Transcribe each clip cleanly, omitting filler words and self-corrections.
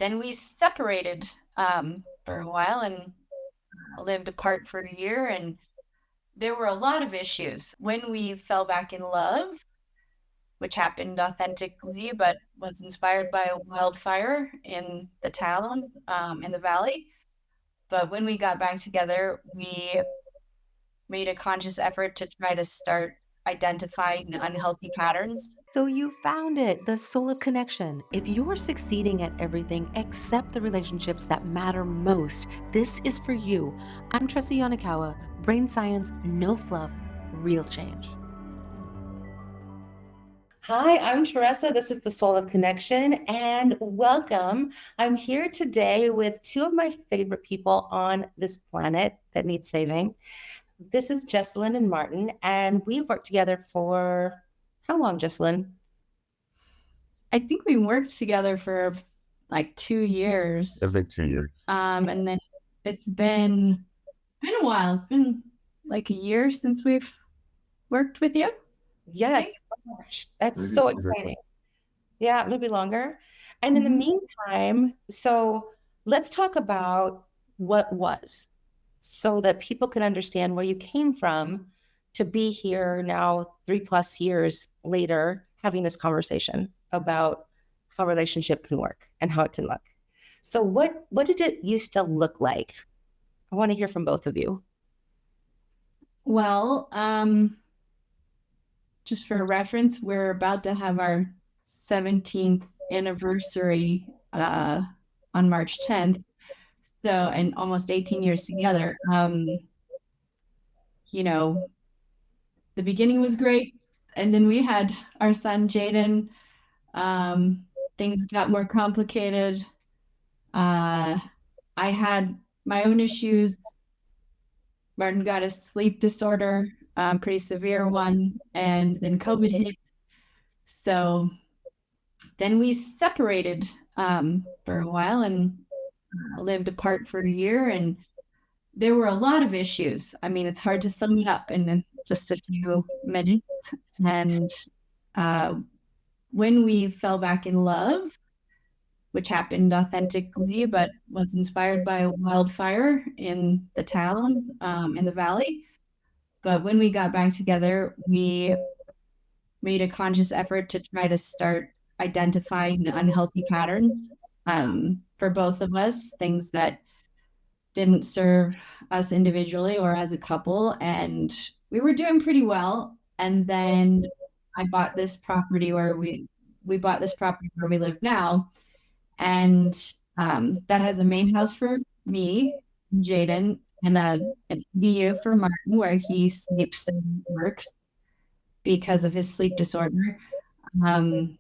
Then we separated for a while and lived apart for a year. And there were a lot of issues when we fell back in love, which happened authentically, but was inspired by a wildfire in the town, in the valley. But when we got back together, we made a conscious effort to try to start identifying the unhealthy patterns. So you found it, the soul of connection. If you're succeeding at everything except the relationships that matter most, this is for you. I'm Tressa, brain science, no fluff, real change. Hi, I'm Tressa. This is the Soul of Connection, and welcome. I'm here today with two of my favorite people on this planet that needs saving. This is Jessalynn and Martin, and we've worked together for how long, Jessalynn? I think we worked together for like 2 years. A bit 2 years. And then it's been a while. It's been like a year since we've worked with you. Yes. Oh gosh, that's so exciting. Yeah, maybe longer. And in the meantime, so let's talk about what was, so that people can understand where you came from to be here now 3+ years later having this conversation about how relationship can work and how it can look. So what did it used to look like? I want to hear from both of you. Well, just for reference, we're about to have our 17th anniversary on March 10th. So, and almost 18 years together. The beginning was great. And then we had our son, Jaden. Things got more complicated. I had my own issues. Martin got a sleep disorder, pretty severe one, and then COVID hit. So then we separated for a while and lived apart for a year, and there were a lot of issues. I mean, it's hard to sum it up in just a few minutes. And when we fell back in love, which happened authentically, but was inspired by a wildfire in the town, in the valley. But when we got back together, we made a conscious effort to try to start identifying the unhealthy patterns for both of us, things that didn't serve us individually or as a couple. And we were doing pretty well. And then I bought this property where we bought this property where we live now. And that has a main house for me, Jaden, and an EDU for Martin, where he sleeps and works because of his sleep disorder. And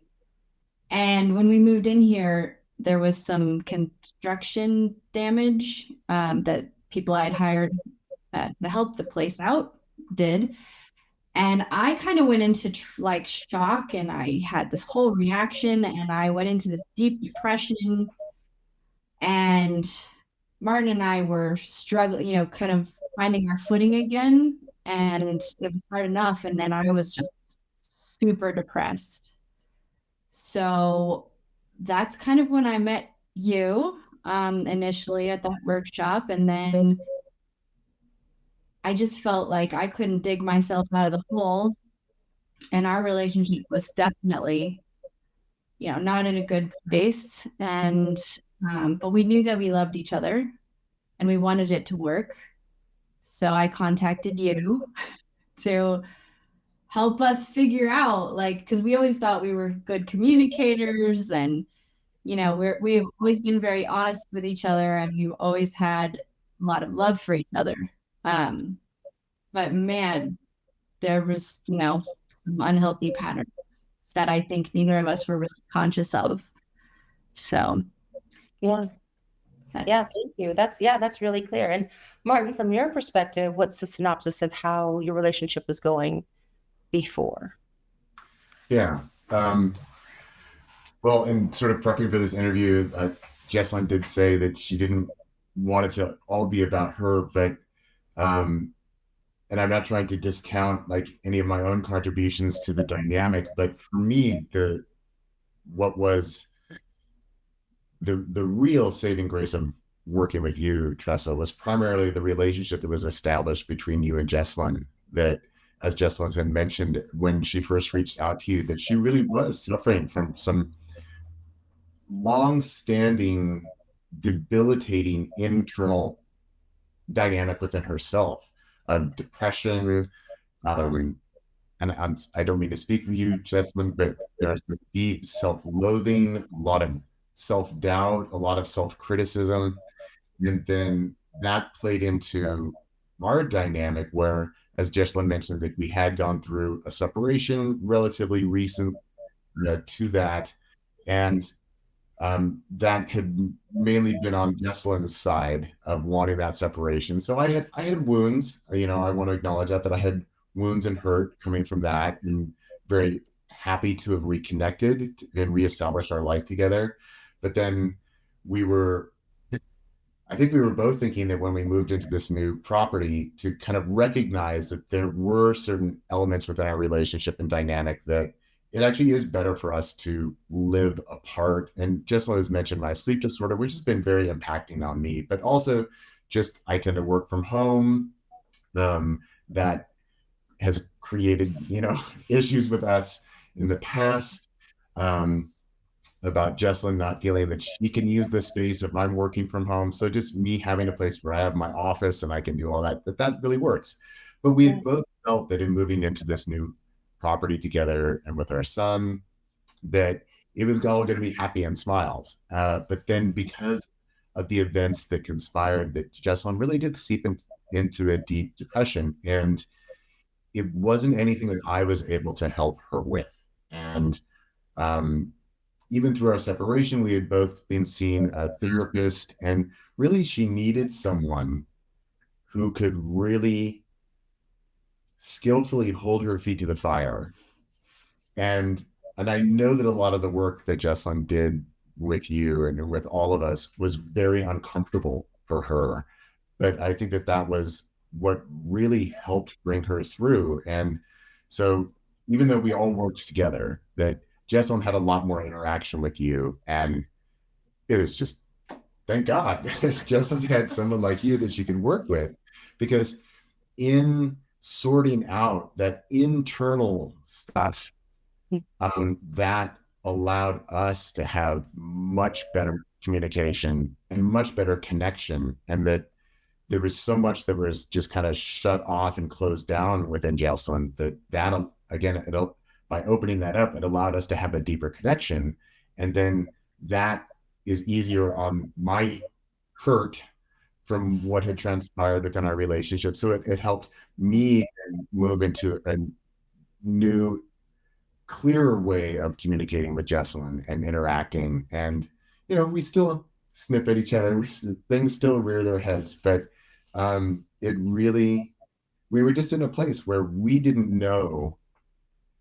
when we moved in here, there was some construction damage that people I'd hired to help the place out did. And I kind of went into shock, and I had this whole reaction, and I went into this deep depression. And Martin and I were struggling, kind of finding our footing again. And it was hard enough. And then I was just super depressed. So that's kind of when I met you initially at that workshop. And then I just felt like I couldn't dig myself out of the hole. And our relationship was definitely, not in a good place. And, but we knew that we loved each other and we wanted it to work. So I contacted you to help us figure out, because we always thought we were good communicators, and, we've always been very honest with each other, and we've always had a lot of love for each other. But man, there was, some unhealthy patterns that I think neither of us were really conscious of. So, yeah. Yeah, thank you. That's really clear. And Martin, from your perspective, what's the synopsis of how your relationship was going before? Yeah. Well, in sort of prepping for this interview, Jessalynn did say that she didn't want it to all be about her, but and I'm not trying to discount any of my own contributions to the dynamic, but for me, what was the real saving grace of working with you, Tressa, was primarily the relationship that was established between you and Jessalynn. That, as Jessalynn had mentioned when she first reached out to you, that she really was suffering from some long-standing, debilitating internal dynamic within herself of depression. And I don't mean to speak for you, Jessalynn, but there's the deep self-loathing, a lot of self-doubt, a lot of self-criticism. And then that played into our dynamic where, as Jessalynn mentioned, that we had gone through a separation relatively recent to that. And that had mainly been on Jesselynn's side of wanting that separation. So I had wounds, I want to acknowledge that I had wounds and hurt coming from that, and very happy to have reconnected and reestablished our life together. But then I think we were both thinking that when we moved into this new property, to kind of recognize that there were certain elements within our relationship and dynamic that it actually is better for us to live apart. And Jessalynn has mentioned my sleep disorder, which has been very impacting on me, but also just I tend to work from home. That has created, issues with us in the past. About Jessalynn not feeling that she can use the space if I'm working from home. So just me having a place where I have my office and I can do all that really works. But we had both felt that in moving into this new property together and with our son, that it was all going to be happy and smiles. But then because of the events that conspired, that Jessalynn really did seep into a deep depression. And it wasn't anything that I was able to help her with. And even through our separation, we had both been seeing a therapist, and really she needed someone who could really skillfully hold her feet to the fire. And I know that a lot of the work that Jessalynn did with you and with all of us was very uncomfortable for her. But I think that was what really helped bring her through. And so even though we all worked together, that Jessalynn had a lot more interaction with you, and it was just, thank God, Jessalynn had someone like you that she could work with, because in sorting out that internal stuff, that allowed us to have much better communication and much better connection, and that there was so much that was just kind of shut off and closed down within Jessalynn that again, by opening that up, it allowed us to have a deeper connection. And then that is easier on my hurt from what had transpired within our relationship. So it helped me move into a new, clearer way of communicating with Jessalynn and interacting. And, we still snip at each other. Things still rear their heads, but we were just in a place where we didn't know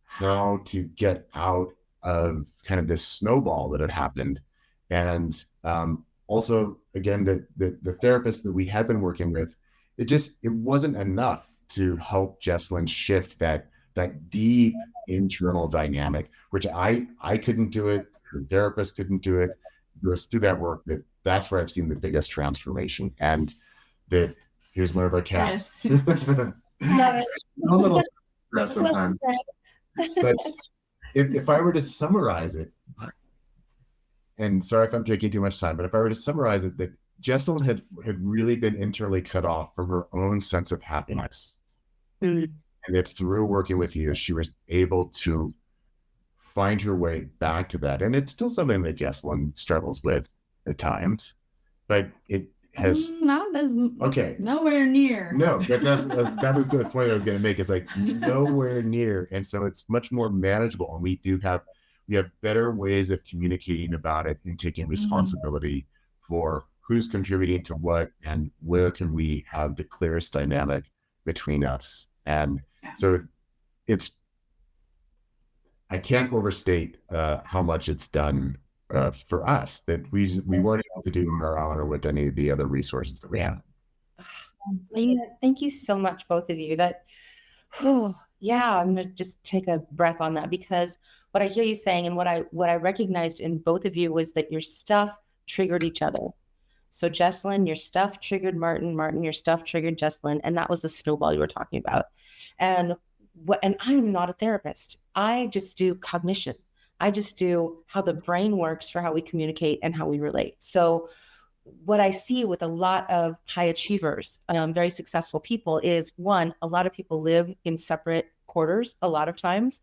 how to get out of kind of this snowball that had happened. And also, again, the therapist that we had been working with, it wasn't enough to help Jessalynn shift that deep internal dynamic, which I couldn't do it, the therapist couldn't do it. It was through that work that's where I've seen the biggest transformation. And that here's one of our cats. A little stress sometimes. But if I were to summarize it, and sorry if I'm taking too much time, but if I were to summarize it, that Jessalynn had really been internally cut off from her own sense of happiness. And that through working with you, she was able to find her way back to that. And it's still something that Jessalynn struggles with at times, but it has not as okay, nowhere near. No, but that was the point I was going to make. It's like nowhere near, and so it's much more manageable. And we have better ways of communicating about it and taking responsibility for who's contributing to what and where can we have the clearest dynamic between us. And so I can't overstate how much it's done for us that we weren't able to do on our own or with any of the other resources that we have. Thank you so much, both of you. I'm gonna just take a breath on that, because what I hear you saying and what I recognized in both of you was that your stuff triggered each other. So Jessalynn, your stuff triggered Martin. Martin, your stuff triggered Jessalynn. And that was the snowball you were talking about. And I am not a therapist. I just do cognition. I just do how the brain works for how we communicate and how we relate. So what I see with a lot of high achievers, very successful people is, one, a lot of people live in separate quarters a lot of times,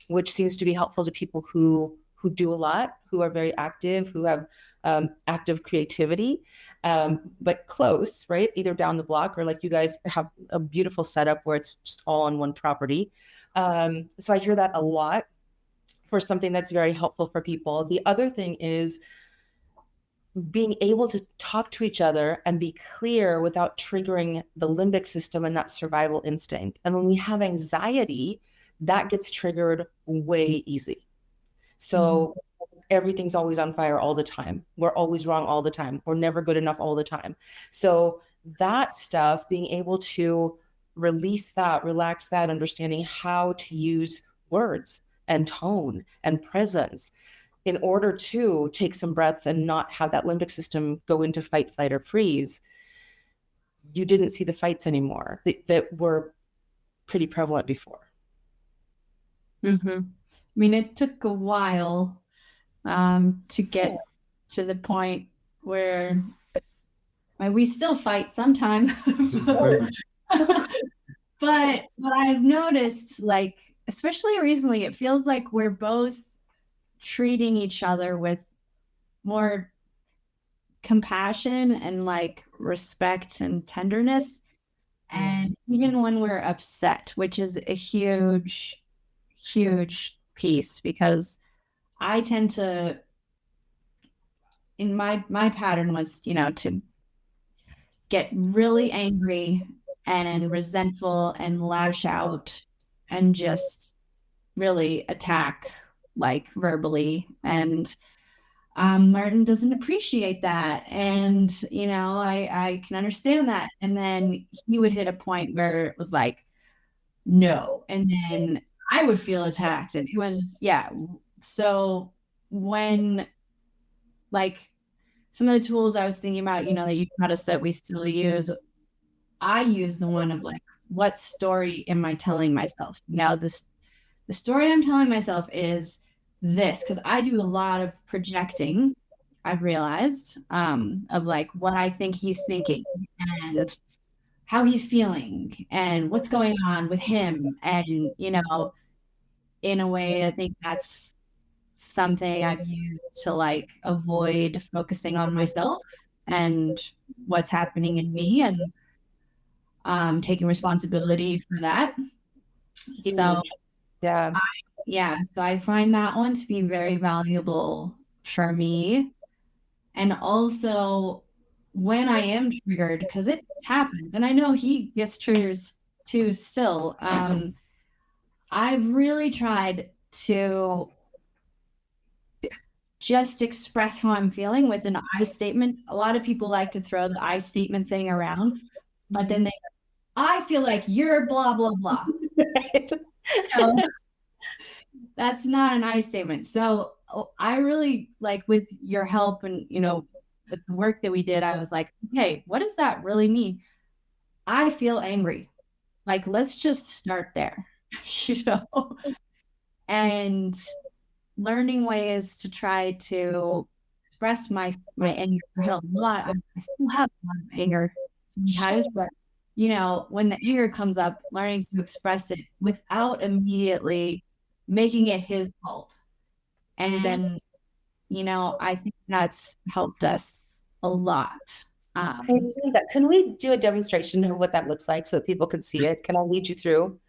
which seems to be helpful to people who do a lot, who are very active, who have active creativity, but close, right? Either down the block or like you guys have a beautiful setup where it's just all on one property. So I hear that a lot for something that's very helpful for people. The other thing is being able to talk to each other and be clear without triggering the limbic system and that survival instinct. And when we have anxiety, that gets triggered way easy. So everything's always on fire all the time. We're always wrong all the time. We're never good enough all the time. So that stuff, being able to release that, relax that, understanding how to use words and tone and presence in order to take some breaths and not have that limbic system go into fight, flight, or freeze. You didn't see the fights anymore that were pretty prevalent before. I mean, it took a while to get to the point where we still fight sometimes. But what I've noticed, like, especially recently, it feels like we're both treating each other with more compassion and like respect and tenderness. And even when we're upset, which is a huge piece, because I tend to, in my pattern was, to get really angry and resentful and lash out and just really attack, like verbally. And Martin doesn't appreciate that. And, I can understand that. And then he would hit a point where it was like, no. And then I would feel attacked. And it was, So when, like, some of the tools I was thinking about, that you taught us that we still use, I use the one of like, what story am I telling myself? Now, the story I'm telling myself is this, because I do a lot of projecting, I've realized, of like what I think he's thinking and how he's feeling and what's going on with him. And, in a way, I think that's something I've used to like avoid focusing on myself and what's happening in me, and taking responsibility for that. So so I find that one to be very valuable for me. And also when I am triggered, because it happens, and I know he gets triggers too still, I've really tried to just express how I'm feeling with an I statement. A lot of people like to throw the I statement thing around, but then I feel like you're blah, blah, blah. That's not an I statement. So I really, like, with your help and, with the work that we did, I was like, okay, what does that really mean? I feel angry. Like, let's just start there, and learning ways to try to express my anger. I still have a lot of anger sometimes, but when the anger comes up, learning to express it without immediately making it his fault. And then, I think that's helped us a lot. Can we do a demonstration of what that looks like so that people can see it? Can I lead you through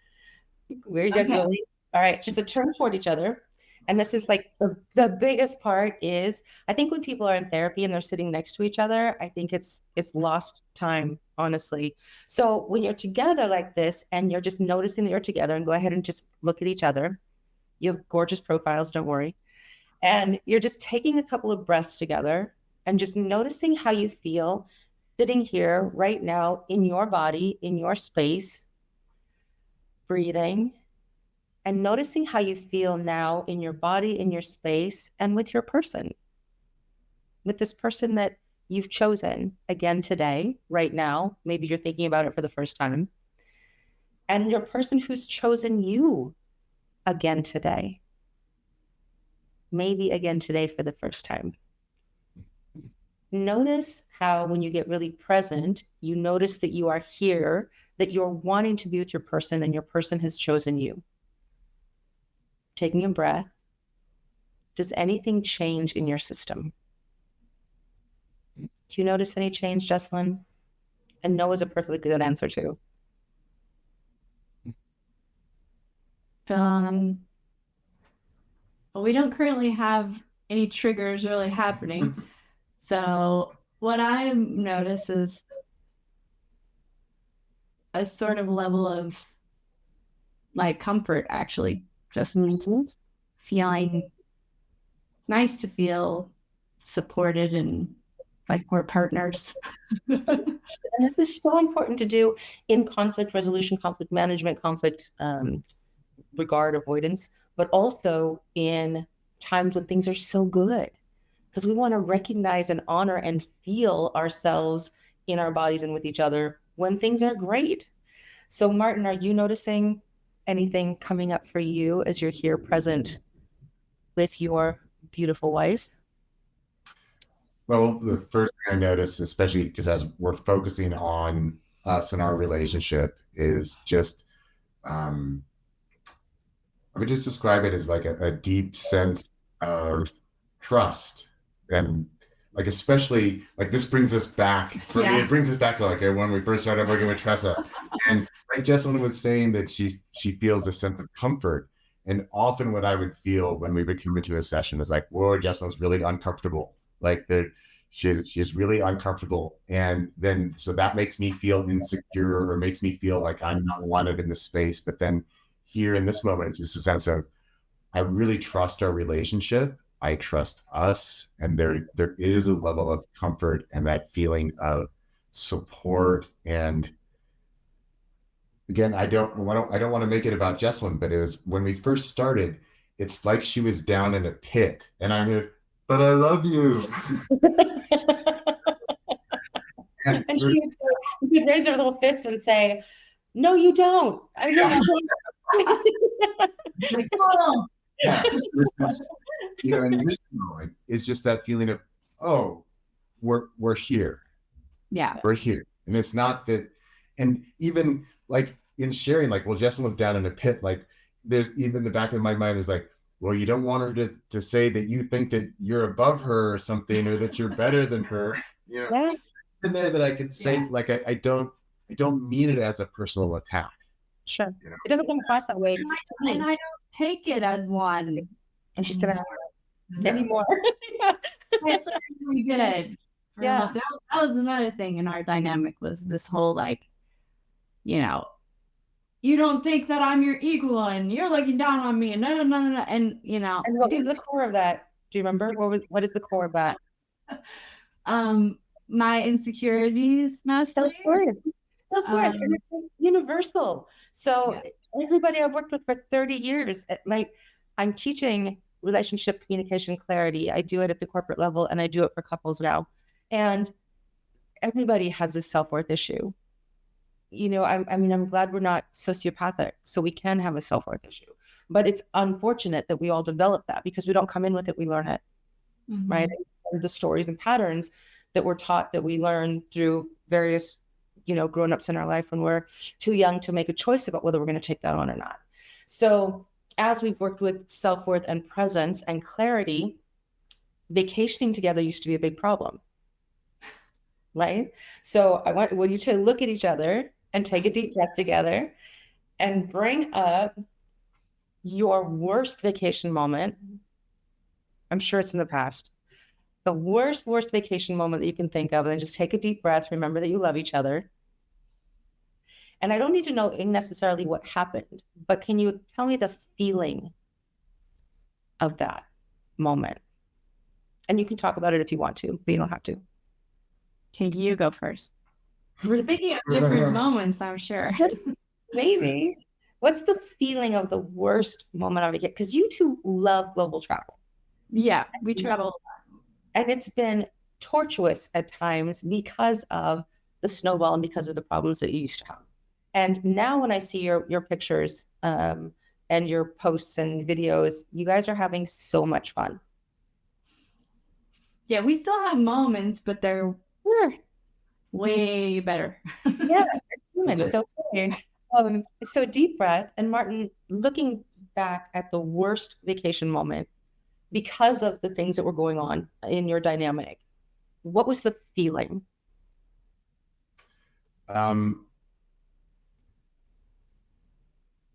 where you guys will lead? All right, just a turn toward each other. And this is like the biggest part is, I think when people are in therapy and they're sitting next to each other, I think it's lost time, honestly. So when you're together like this and you're just noticing that you're together, and go ahead and just look at each other. You have gorgeous profiles, don't worry. And you're just taking a couple of breaths together and just noticing how you feel sitting here right now in your body, in your space, breathing. And noticing how you feel now in your body, in your space, and with your person. with this person that you've chosen again today, right now. Maybe you're thinking about it for the first time. And your person who's chosen you again today. Maybe again today for the first time. Notice how when you get really present, you notice that you are here, that you're wanting to be with your person and your person has chosen you. Taking a breath. Does anything change in your system? Do you notice any change, Jessalynn? And no is a perfectly good answer too. Well, we don't currently have any triggers really happening. So what I notice is a sort of level of like comfort, actually, just feeling. It's nice to feel supported and like we're partners. And this is so important to do in conflict resolution, conflict management, conflict regard avoidance, but also in times when things are so good, because we want to recognize and honor and feel ourselves in our bodies and with each other when things are great. So Martin, are you noticing anything coming up for you as you're here present with your beautiful wife? Well, the first thing I noticed, especially because as we're focusing on us and our relationship, is just I would just describe it as like a deep sense of trust. And like, especially like this brings us back, for me, it brings us back to like when we first started working with Tressa. And like Jessalynn was saying that she feels a sense of comfort. And often what I would feel when we would come into a session is like, whoa, Jesselynn's really uncomfortable. Like she's really uncomfortable. And then, so that makes me feel insecure or makes me feel like I'm not wanted in the space. But then here in this moment, it's just a sense of, I really trust our relationship. I trust us. And there is a level of comfort and that feeling of support. And again, I don't want to make it about Jessalynn, but it was when we first started, it's like she was down in a pit and I'm here, but I love you. And she would raise her little fist and say, no, you don't. I know you don't. Like, oh. Yeah. You know, and this moment is just that feeling of, oh, we're here. Yeah. We're here. And it's not that, and even like in sharing, like, well, Jessalynn was down in a pit, like there's even the back of my mind is like, well, you don't want her to say that you think that you're above her or something, or that you're better than her. You know, yeah. In there that I could say, like, I don't mean it as a personal attack. Sure. You know? It doesn't come across that way. And I don't take it as one. And she's gonna anymore. It's really good. Yeah. That was another thing in our dynamic, was this whole like, you know, you don't think that I'm your equal and you're looking down on me and no. And you know. And what is the core of that? Do you remember? What is the core of that? My insecurities mostly. Self-worth. It's universal. So everybody I've worked with for 30 years, like I'm teaching relationship communication clarity. I do it at the corporate level and I do it for couples now. And everybody has this self-worth issue. You know, I'm glad we're not sociopathic, so we can have a self-worth issue. But it's unfortunate that we all develop that because we don't come in with it, we learn it, right? And the stories and patterns that we're taught, that we learn through various, you know, grown-ups in our life when we're too young to make a choice about whether we're going to take that on or not. So as we've worked with self-worth and presence and clarity, vacationing together used to be a big problem, right? So I want you to look at each other and take a deep breath together and bring up your worst vacation moment. I'm sure it's in the past. The worst vacation moment that you can think of, and then just take a deep breath. Remember that you love each other. And I don't need to know necessarily what happened, but can you tell me the feeling of that moment? And you can talk about it if you want to, but you don't have to. Can you go first? We're thinking of different moments, I'm sure. Maybe. What's the feeling of the worst moment of it? Because you two love global travel. Yeah, we travel. And it's been tortuous at times because of the snowball and because of the problems that you used to have. And now when I see your pictures and your posts and videos, you guys are having so much fun. Yeah, we still have moments, but they're way better. Yeah, it's okay. So deep breath. And Martin, looking back at the worst vacation moment because of the things that were going on in your dynamic, what was the feeling?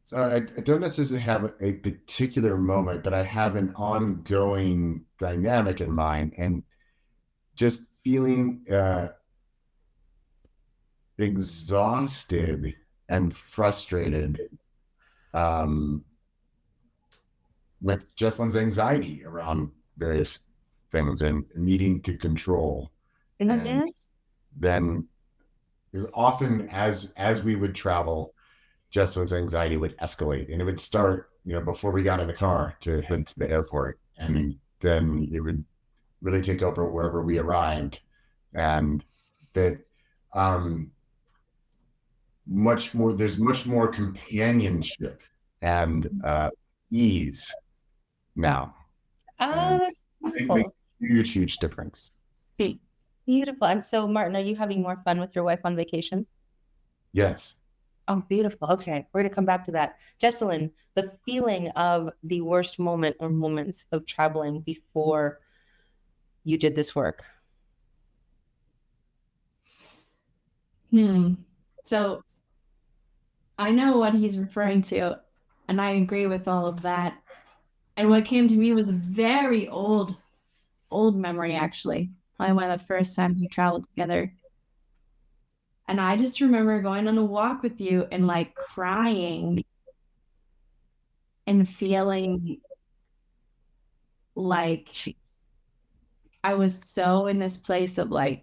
So I don't necessarily have a particular moment, but I have an ongoing dynamic in mind, and just feeling exhausted and frustrated with Jessalyn's anxiety around various things and needing to control. And then, because often as we would travel, Jessalyn's anxiety would escalate, and it would start, before we got in the car to head to the airport, and then it would really take over wherever we arrived, and that there's much more companionship and ease now. That's I think it makes a huge difference. Beautiful. And so, Martin, are you having more fun with your wife on vacation? Yes. Oh, beautiful. Okay, we're going to come back to that. Jessalynn, the feeling of the worst moment or moments of traveling before you did this work. So I know what he's referring to, and I agree with all of that. And what came to me was a very old memory, actually. Probably one of the first times we traveled together. And I just remember going on a walk with you and like crying and feeling like I was so in this place of like,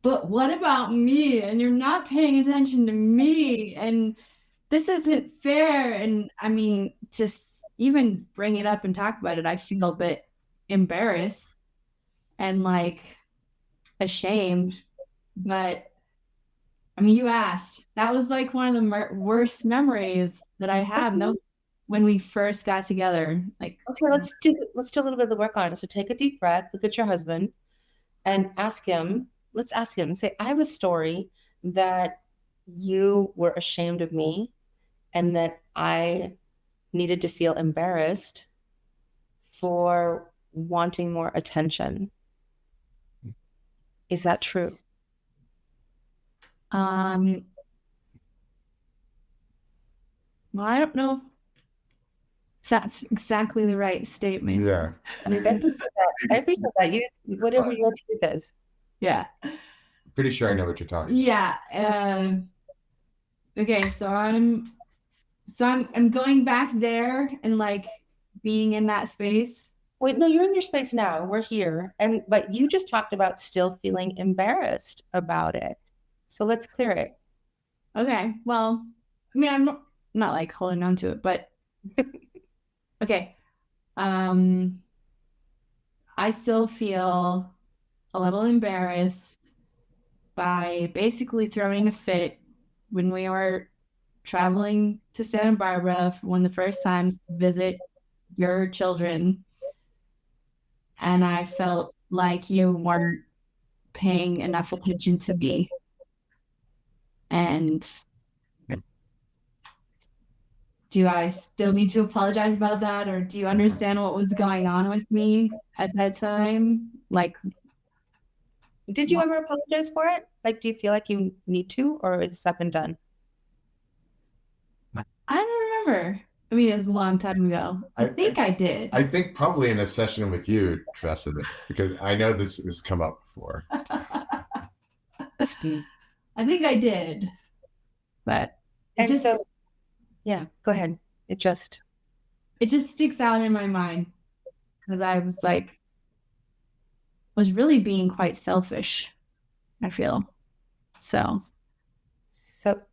but what about me? And you're not paying attention to me. And this isn't fair. And I mean, just even bring it up and talk about it, I feel a bit embarrassed and like ashamed. But I mean, you asked. That was like one of the worst memories that I have. That was when we first got together. Like, okay, let's do a little bit of the work on it. So take a deep breath, look at your husband, and ask him. Let's ask him. Say, I have a story that you were ashamed of me, and that I needed to feel embarrassed for wanting more attention. Is that true? Well, I don't know if that's exactly the right statement. Yeah. I mean, I appreciate that. Use whatever your truth is. Yeah. Pretty sure I know what you're talking about. Yeah. Okay, so I'm going back there and like being in that space. Wait, no, you're in your space now. We're here. But you just talked about still feeling embarrassed about it. So let's clear it. Okay. Well, I mean, I'm not like holding on to it, but okay. I still feel a little embarrassed by basically throwing a fit when we were traveling to Santa Barbara for one of the first times to visit your children. And I felt like you weren't paying enough attention to me. And do I still need to apologize about that? Or do you understand what was going on with me at that time? Like, did you ever apologize for it? Like, do you feel like you need to, or is that been done? I don't remember. I mean, it was a long time ago. I think I did. I think probably in a session with you, Tressa, because I know this has come up before. I think I did. But yeah, go ahead. It just sticks out in my mind because I was really being quite selfish, I feel. So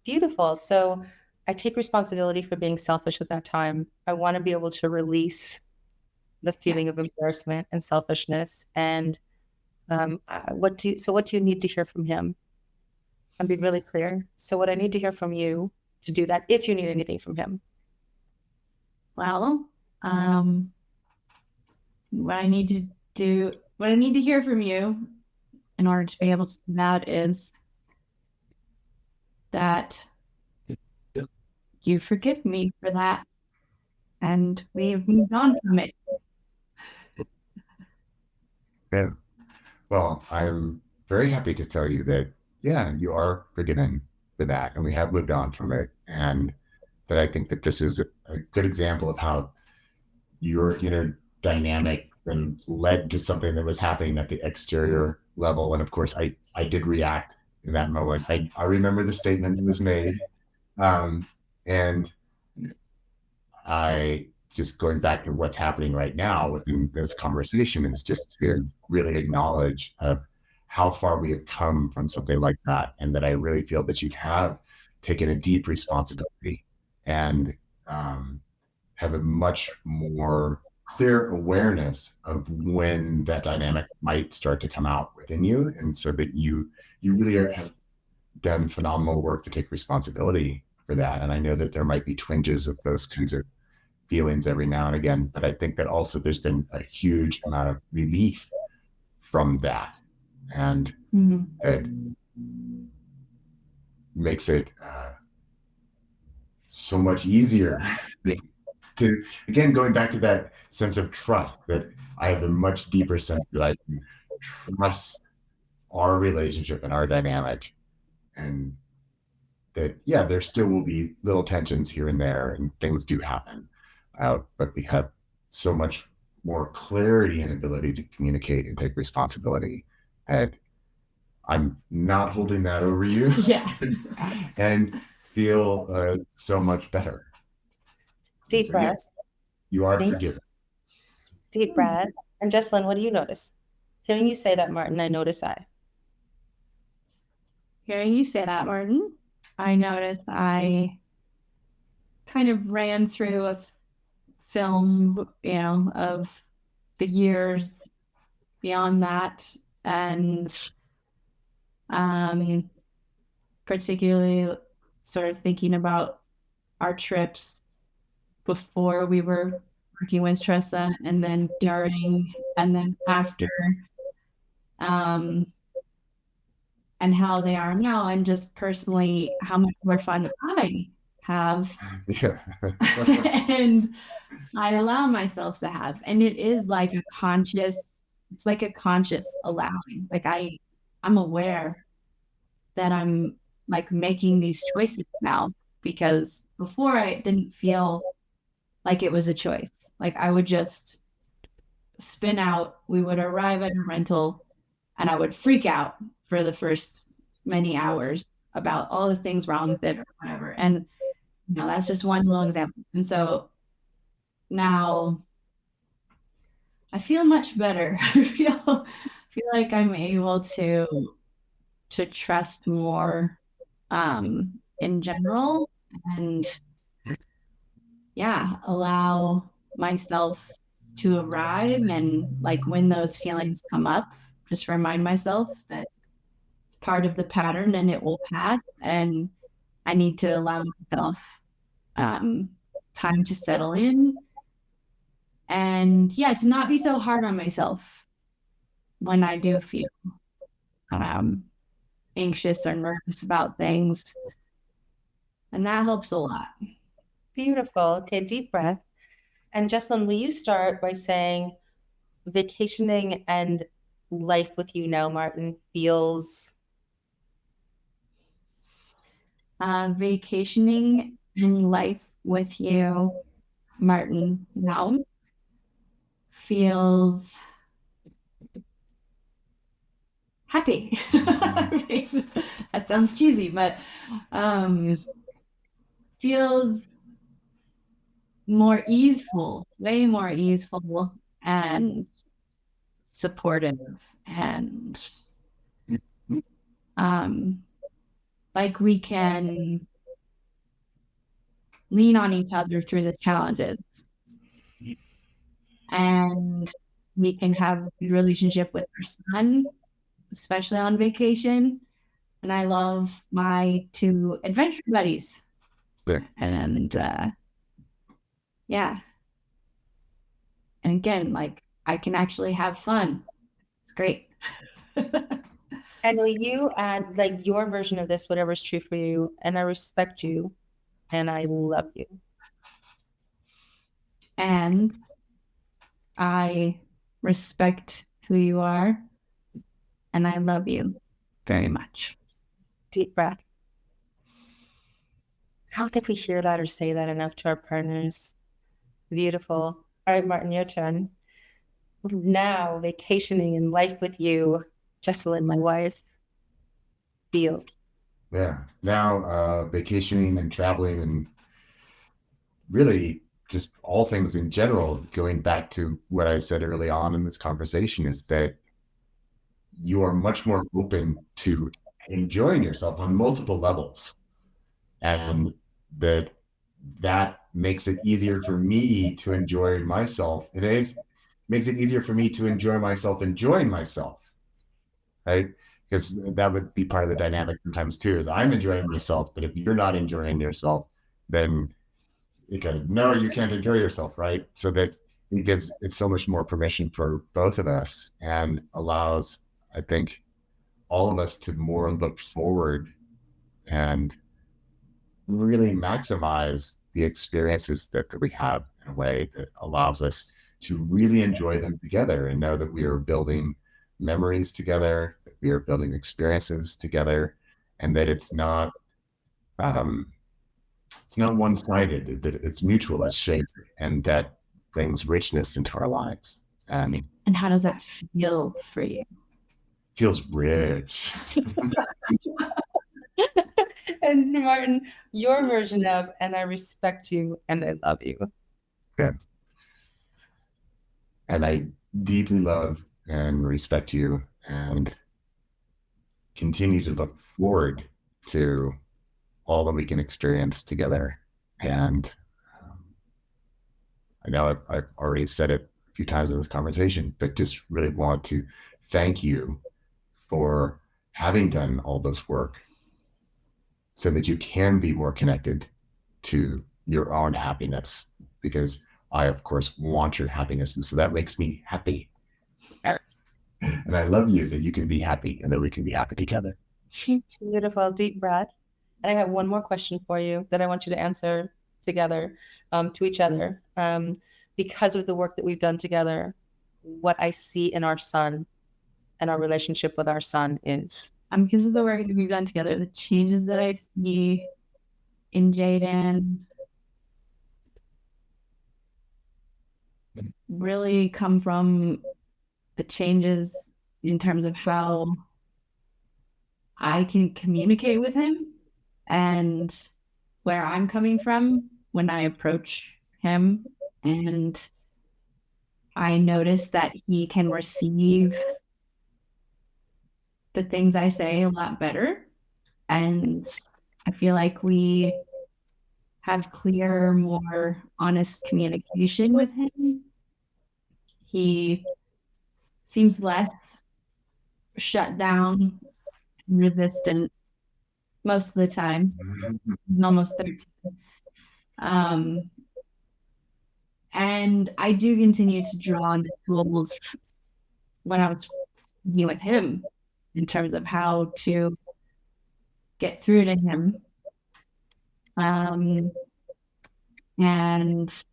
beautiful. So I take responsibility for being selfish at that time. I want to be able to release the feeling of embarrassment and selfishness. And what do you need to hear from him? I'm being really clear. So what I need to hear from you to do that, if you need anything from him. Well, what I need to hear from you in order to be able to do that is that you forgive me for that and we've moved on from it. Yeah. Well, I'm very happy to tell you that, yeah, you are forgiven for that, and we have moved on from it. And that I think that this is a good example of how your inner dynamic then led to something that was happening at the exterior level. And of course, I did react in that moment. I remember the statement that was made. And I just going back to what's happening right now within this conversation is just to really acknowledge of how far we have come from something like that. And that I really feel that you have taken a deep responsibility and have a much more clear awareness of when that dynamic might start to come out within you. And so that you really have done phenomenal work to take responsibility for that. And I know that there might be twinges of those kinds of feelings every now and again, but I think that also there's been a huge amount of relief from that. And it makes it so much easier to, again, going back to that sense of trust, that I have a much deeper sense that I can trust our relationship and our dynamic, and that, yeah, there still will be little tensions here and there and things do happen, but we have so much more clarity and ability to communicate and take responsibility. And I'm not holding that over you. Yeah. And feel so much better. Deep So, breath. yes, you are forgiven. Deep breath. And Jessalynn, what do you notice? Hearing you say that, Martin, I notice Hearing you say that, Martin, I noticed I kind of ran through a film, of the years beyond that, and particularly sort of thinking about our trips before we were working with Tressa, and then during, and then after, and how they are now, and just personally how much more fun I have. Yeah. And I allow myself to have, and it is like it's like a conscious allowing. Like I'm aware that I'm like making these choices now, because before I didn't feel like it was a choice. Like I would just spin out. We would arrive at a rental and I would freak out for the first many hours about all the things wrong with it or whatever. And that's just one little example. And so now I feel much better. I feel like I'm able to trust more in general, and allow myself to arrive, and like when those feelings come up, just remind myself that it's part of the pattern and it will pass, and I need to allow myself time to settle in, and to not be so hard on myself when I do feel anxious or nervous about things. And that helps a lot. Beautiful. Okay, deep breath. And Jessalynn, will you start by saying vacationing and life with you now, Martin, feels? Vacationing and life with you, Martin, now feels happy. That sounds cheesy, but feels more easeful, way more easeful and supportive, and like we can lean on each other through the challenges. and we can have a good relationship with our son, especially on vacation. And I love my 2 adventure buddies. And yeah. And again, like, I can actually have fun. It's great. And will you add like your version of this, whatever's true for you, and I respect you and I love you. And I respect who you are and I love you very much. Deep breath. I don't think we hear that or say that enough to our partners. Beautiful. All right, Martin, your turn. Now, vacationing in life with you, Jessalynn, my wife, feel. Yeah. Now, vacationing and traveling and really just all things in general, going back to what I said early on in this conversation, is that you are much more open to enjoying yourself on multiple levels. And that makes it easier for me to enjoy myself. It makes it easier for me to enjoy myself enjoying myself, right? Because that would be part of the dynamic sometimes too, is I'm enjoying myself, but if you're not enjoying yourself, then it kind of, no, you can't enjoy yourself, right? So that it gives it so much more permission for both of us and allows, I think, all of us to more look forward and really maximize the experiences that we have in a way that allows us to really enjoy them together and know that we are building memories together, that we are building experiences together, and that it's not one-sided, that it's mutual, it's shared, and that brings richness into our lives. And how does that feel for you? Feels rich. And Martin, your version of, and I respect you and I love you. Good. And I deeply love and respect you and continue to look forward to all that we can experience together. And I know I've already said it a few times in this conversation, but just really want to thank you for having done all this work so that you can be more connected to your own happiness, because I, of course, want your happiness. And so that makes me happy. And I love you that you can be happy and that we can be happy together. Beautiful, deep breath. And I have one more question for you that I want you to answer together, to each other. Because of the work that we've done together, what I see in our son and our relationship with our son is? Because of the work that we've done together, the changes that I see in Jaden really come from the changes in terms of how I can communicate with him and where I'm coming from when I approach him. And I notice that he can receive the things I say a lot better. And I feel like we have clear, more honest communication with him. He seems less shut down, resistant most of the time. He's almost 13. And I do continue to draw on the tools when I was speaking with him in terms of how to get through to him. And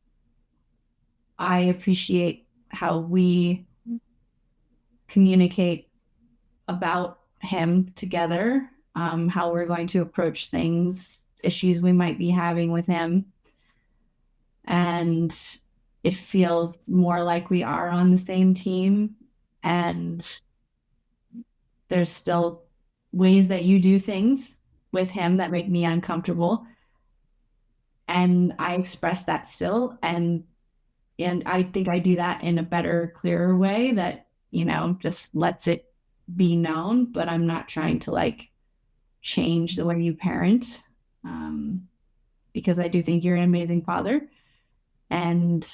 I appreciate how we communicate about him together, how we're going to approach things, issues we might be having with him. And it feels more like we are on the same team. And there's still ways that you do things with him that make me uncomfortable. And I express that still. And I think I do that in a better, clearer way that, just lets it be known, but I'm not trying to change the way you parent, because I do think you're an amazing father. And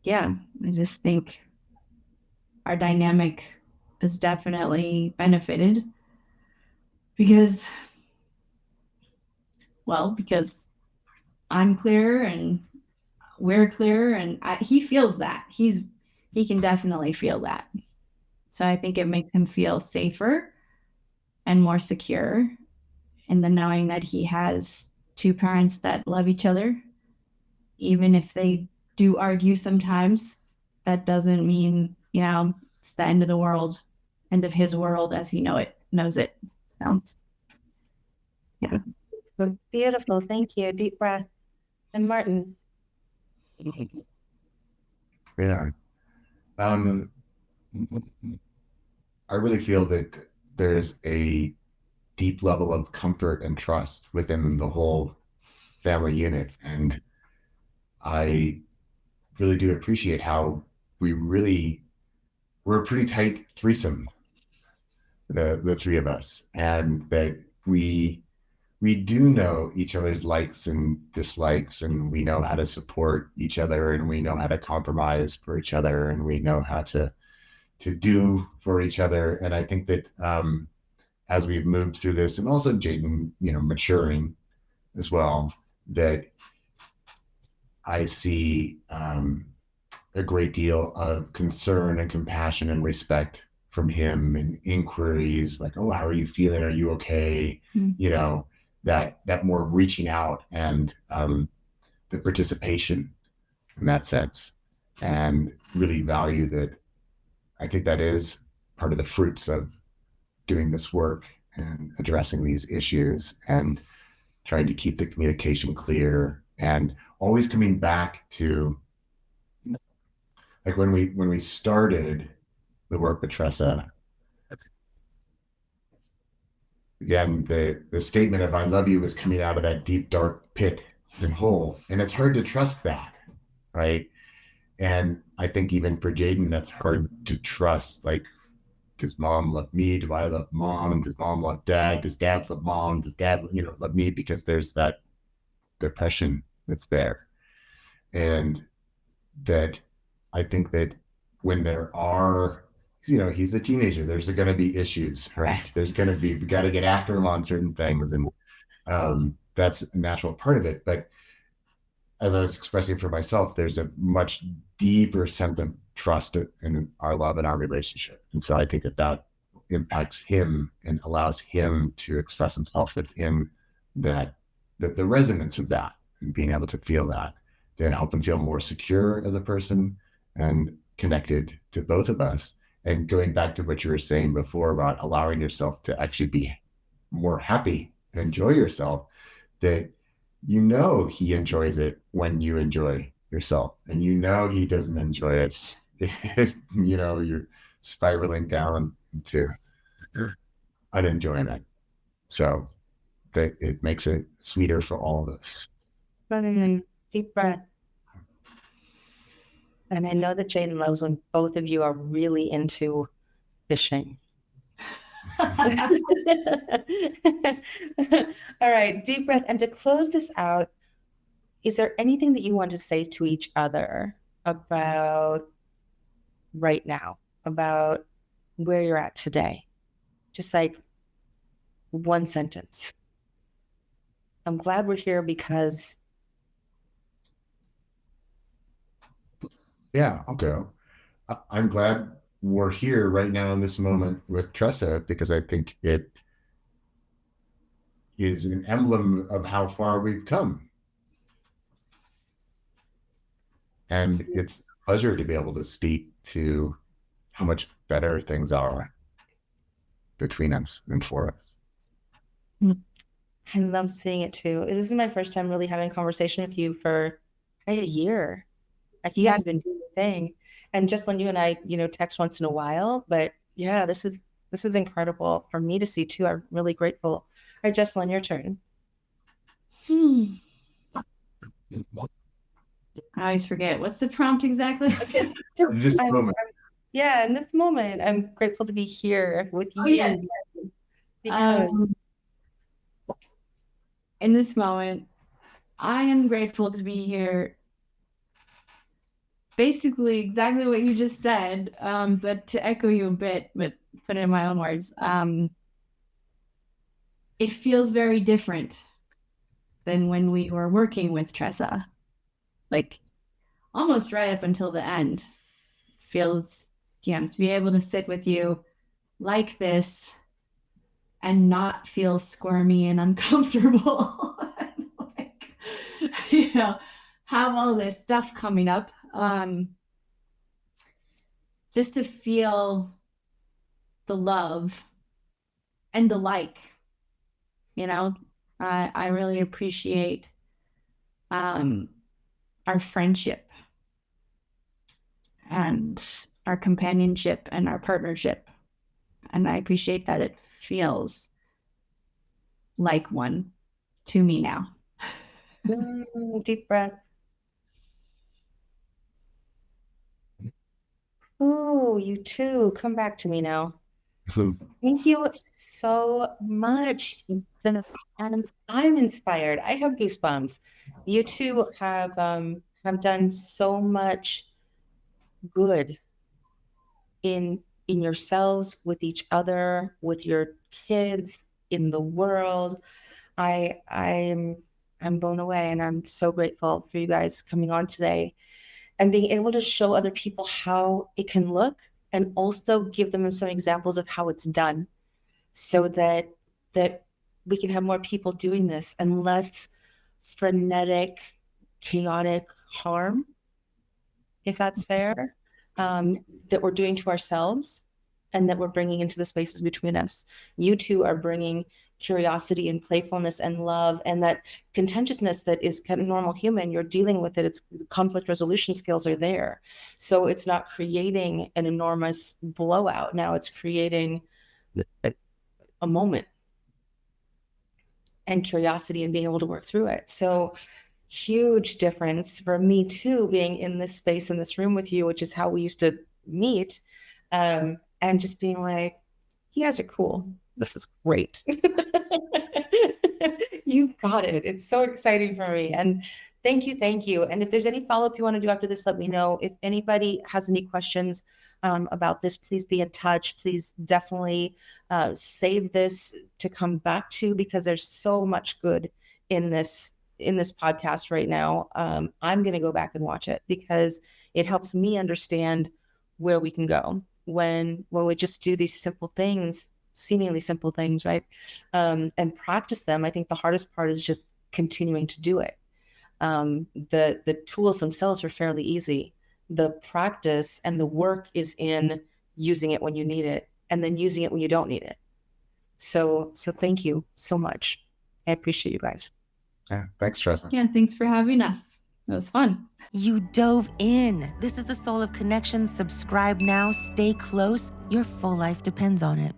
yeah, I just think our dynamic is definitely benefited because, well, because I'm clear and we're clear, and he feels that. He can definitely feel that. So I think it makes him feel safer and more secure in the knowing that he has two parents that love each other, even if they do argue sometimes. That doesn't mean, it's the end of the world, end of his world as he knows it. So, yeah. Beautiful. Thank you. Deep breath. And Martin. Yeah. I really feel that there's a deep level of comfort and trust within the whole family unit. And I really do appreciate how we're a pretty tight threesome, the three of us, and that we do know each other's likes and dislikes, and we know how to support each other, and we know how to compromise for each other, and we know how to do for each other. And I think that as we've moved through this, and also Jaden, maturing as well, that I see a great deal of concern and compassion and respect from him, and inquiries like, "Oh, how are you feeling? Are you okay?" Mm-hmm. That more reaching out, and the participation in that sense, and really value that. I think that is part of the fruits of doing this work and addressing these issues, and trying to keep the communication clear, and always coming back to, like, when we started the work with Tressa, again, the statement of "I love you" was coming out of that deep, dark pit and hole. And it's hard to trust that, right? And I think even for Jaden, that's hard to trust. Like, does mom love me? Do I love mom? Does mom love dad? Does dad love mom? Does dad, love me? Because there's that depression that's there. And that I think that when there are, he's a teenager, there's going to be issues, right? There's going to be, we got to get after him on certain things. And that's a natural part of it. But as I was expressing for myself, there's a much deeper sense of trust in our love and our relationship. And so I think that impacts him and allows him to express himself within that, the resonance of that, and being able to feel that, to help him feel more secure as a person and connected to both of us. And going back to what you were saying before about allowing yourself to actually be more happy and enjoy yourself, that he enjoys it when you enjoy yourself, and he doesn't enjoy it. You're spiraling down into unenjoyment. So that it makes it sweeter for all of us. Deep breath. And I know that Jaden loves when both of you are really into fishing. All right, deep breath. And to close this out, is there anything that you want to say to each other about right now, about where you're at today? Just like one sentence. I'm glad we're here because... Yeah, I'll go. I'm glad we're here right now in this moment with Tressa, because I think it is an emblem of how far we've come. And it's a pleasure to be able to speak to how much better things are between us and for us. I love seeing it too. This is my first time really having a conversation with you for a year. You guys have been doing the thing. And Jessalynn, you and I, text once in a while, but yeah, this is incredible for me to see too. I'm really grateful. All right, Jessalynn, your turn. I always forget. What's the prompt exactly? This moment. Yeah, in this moment, I'm grateful to be here with you. Yes. Because in this moment, I am grateful to be here basically exactly what you just said, but to echo you a bit, but put it in my own words, it feels very different than when we were working with Tressa. Like almost right up until the end, feels, to be able to sit with you like this and not feel squirmy and uncomfortable. Like, have all this stuff coming up. Just to feel the love and the like, I really appreciate our friendship and our companionship and our partnership. And I appreciate that it feels like one to me now. Deep breath. Oh, you too. Come back to me now. Thank you so much. And I'm inspired. I have goosebumps. You two have done so much good in yourselves, with each other, with your kids, in the world. I'm blown away, and I'm so grateful for you guys coming on today and being able to show other people how it can look, and also give them some examples of how it's done, so that we can have more people doing this and less frenetic, chaotic harm, if that's fair, that we're doing to ourselves and that we're bringing into the spaces between us. You two are bringing curiosity and playfulness and love, and that contentiousness that is kind of normal human. You're dealing with it. It's conflict resolution skills are there. So it's not creating an enormous blowout. Now it's creating a moment and curiosity and being able to work through it. So huge difference for me too, being in this space, in this room with you, which is how we used to meet, and just being like, you guys are cool. This is great. You got it. It's so exciting for me. And thank you. And if there's any follow-up you want to do after this, let me know. If anybody has any questions about this, please be in touch. Please definitely save this to come back to, because there's so much good in this podcast right now. I'm going to go back and watch it, because it helps me understand where we can go when we just do these simple things, seemingly simple things, right? And practice them. I think the hardest part is just continuing to do it. The tools themselves are fairly easy. The practice and the work is in using it when you need it, and then using it when you don't need it. So thank you so much. I appreciate you guys. Yeah, thanks, Tressa. Yeah, thanks for having us. It was fun. You dove in. This is the Soul of Connection. Subscribe now. Stay close. Your full life depends on it.